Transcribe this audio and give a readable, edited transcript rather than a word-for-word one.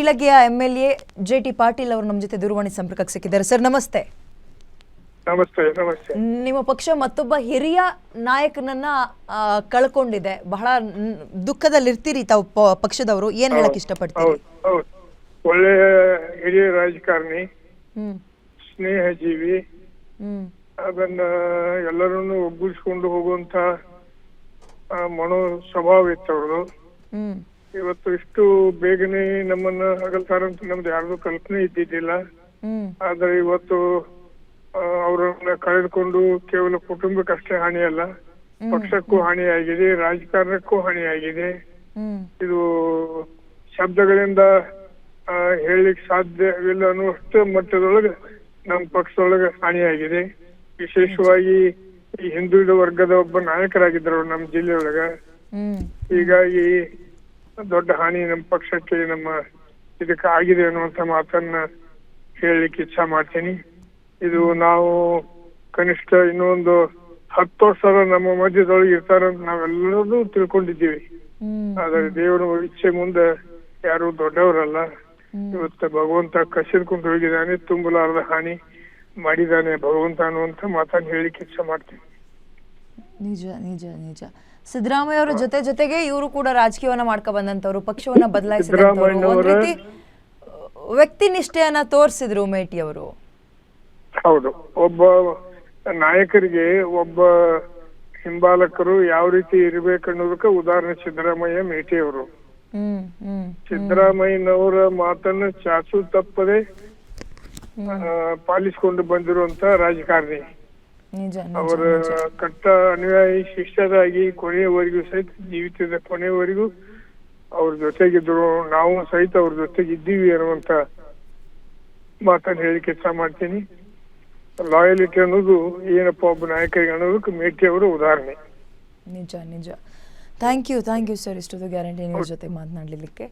ನೀಲಗಿಯ MLA JT Patil ಅವರು ನಮ್ಮ ಜೊತೆ ದೂರವಾಣಿ ಸಂಪರ್ಕಕ್ಕೆ ಸಿಕ್ಕಿದ್ದಾರೆ. ಸರ್ ನಮಸ್ತೆ. ನಮಸ್ತೆ. ನಮಸ್ತೆ. ನಿಮ್ಮ ಪಕ್ಷ ಮತ್ತೊಬ್ಬ ಹಿರಿಯ ನಾಯಕನನ್ನ ಕಳ್ಕೊಂಡಿದೆ. ಬಹಳ ದುಃಖದಲ್ಲಿರ್ತೀರಿ ತಾವು ಪಕ್ಷದವರು. ಏನ್ ಹೇಳಕ್ ಇಷ್ಟಪಡ್ತೀರಿ? ಒಳ್ಳೆಯ ಹಿರಿಯ ರಾಜಕಾರಣಿ, ಸ್ನೇಹಜೀವಿ, ಅದನ್ನ ಎಲ್ಲರನ್ನು ಒಗ್ಗೂಡಿಸ್ಕೊಂಡು ಹೋಗುವಂತ ಮನೋ ಸ್ವಭಾವ ಇತ್ತು ಅವ್ರದ್ದು. ಇವತ್ತು ಇಷ್ಟು ಬೇಗನೆ ನಮ್ಮನ್ನ ಅಗಲ್ತಾರಂತ ನಮ್ದು ಯಾರ್ದು ಕಲ್ಪನೆ ಇದ್ದಿದ್ದಿಲ್ಲ. ಆದ್ರೆ ಇವತ್ತು ಅವರನ್ನ ಕಳೆದುಕೊಂಡು ಕೇವಲ ಕುಟುಂಬಕ್ಕಷ್ಟೇ ಹಾನಿಯಲ್ಲ, ಪಕ್ಷಕ್ಕೂ ಹಾನಿಯಾಗಿದೆ, ರಾಜಕಾರಣಕ್ಕೂ ಹಾನಿಯಾಗಿದೆ. ಇದು ಶಬ್ದಗಳಿಂದ ಹೇಳಲಿಕ್ಕೆ ಸಾಧ್ಯವಿಲ್ಲ ಅನ್ನುವಷ್ಟು ಮಟ್ಟದೊಳಗೆ ನಮ್ಮ ಪಕ್ಷದೊಳಗೆ ಹಾನಿಯಾಗಿದೆ. ವಿಶೇಷವಾಗಿ ಈ ಹಿಂದುಳಿದ ವರ್ಗದ ಒಬ್ಬ ನಾಯಕರಾಗಿದ್ರು ನಮ್ಮ ಜಿಲ್ಲೆಯೊಳಗ. ಹೀಗಾಗಿ ದೊಡ್ಡ ಹಾನಿ ನಮ್ಮ ಪಕ್ಷಕ್ಕೆ, ನಮ್ಮ ಇದಕ್ಕೆ ಆಗಿದೆ ಅನ್ನುವಂತ ಮಾತನ್ನ ಹೇಳಲಿಕ್ಕೆ ಇಚ್ಛಾ ಮಾಡ್ತೀನಿ. ಇದು ನಾವು ಕನಿಷ್ಠ ಇನ್ನೊಂದು 10 ವರ್ಷ ನಮ್ಮ ಮಧ್ಯದೊಳಗೆ ಇರ್ತಾರಂತ ನಾವೆಲ್ಲರೂ ತಿಳ್ಕೊಂಡಿದ್ದೀವಿ. ಆದ್ರೆ ದೇವರ ಇಚ್ಛೆ ಮುಂದೆ ಯಾರು ದೊಡ್ಡವರಲ್ಲ. ಇವತ್ತು ಭಗವಂತ ಕಸಿದ್ಕೊಂಡು ಹೋಗಿದ್ದಾನೆ, ತುಂಬಲಾರದ ಹಾನಿ ಮಾಡಿದ್ದಾನೆ ಭಗವಂತ ಅನ್ನುವಂತ ಮಾತನ್ನ ಹೇಳಿಕ್ಕೆ ಇಚ್ಛೆ ಮಾಡ್ತೀನಿ. ನಿಜ ನಿಜ ನಿಜ. ಸಿದ್ದರಾಮಯ್ಯ ಅವರ ಜೊತೆಗೆ ಇವರು ಕೂಡ ರಾಜಕೀಯವನ್ನ ಮಾಡ್ಕೊ ಬಂದಂತವ್ರು, ಪಕ್ಷವನ್ನ ಬದಲಾಯಿಸಿದಂತವ್ರು, ಒಂದ್ ರೀತಿ ವ್ಯಕ್ತಿ ನಿಷ್ಠೆಯನ್ನ ತೋರಿಸಿದ್ರು ಮೇಟಿ ಅವರು. ಹೌದು, ಒಬ್ಬ ನಾಯಕರಿಗೆ ಒಬ್ಬ ಹಿಂಬಾಲಕರು ಯಾವ ರೀತಿ ಇರ್ಬೇಕನ್ನೋದಕ್ಕೆ ಉದಾಹರಣೆ ಸಿದ್ದರಾಮಯ್ಯ, ಮೇಟಿ ಅವರು. ಸಿದ್ದರಾಮಯ್ಯನವರ ಮಾತನ್ನ ಚಾಚು ತಪ್ಪದೆ ಪಾಲಿಸಿಕೊಂಡು ಬಂದಿರುವಂತ ರಾಜಕಾರಣಿ. ಅವರ ಕಟ್ಟ ಅನುಯಾಯಿ, ಶಿಷ್ಯರಾಗಿ ಕೊನೆಯವರೆಗೂ ಸಹಿತ, ಜೀವಿತದ ಕೊನೆಯವರೆಗೂ ಅವ್ರ ಜೊತೆಗಿದ್ರು. ನಾವು ಸಹಿತ ಅವ್ರ ಜೊತೆಗಿದ್ದೀವಿ ಅನ್ನುವಂತ ಮಾತನ್ನ ಹೇಳಿಕೆ ಇಚ್ಛಾ ಮಾಡ್ತೀನಿ. ಲಾಯಲಿಟಿ ಅನ್ನೋದು ಏನಪ್ಪ ಒಬ್ಬ ನಾಯಕರಿಗೆ ಅನ್ನೋದಕ್ಕೆ ಮೇಟಿ ಅವರು ಉದಾಹರಣೆ. ನಿಜ ನಿಜ. ಥ್ಯಾಂಕ್ ಯು ಸರ್, ಇಷ್ಟೊಂದು ಗ್ಯಾರಂಟಿ ನ್ಯೂಸ್ ಜೊತೆ ಮಾತನಾಡಲಿಕ್ಕೆ.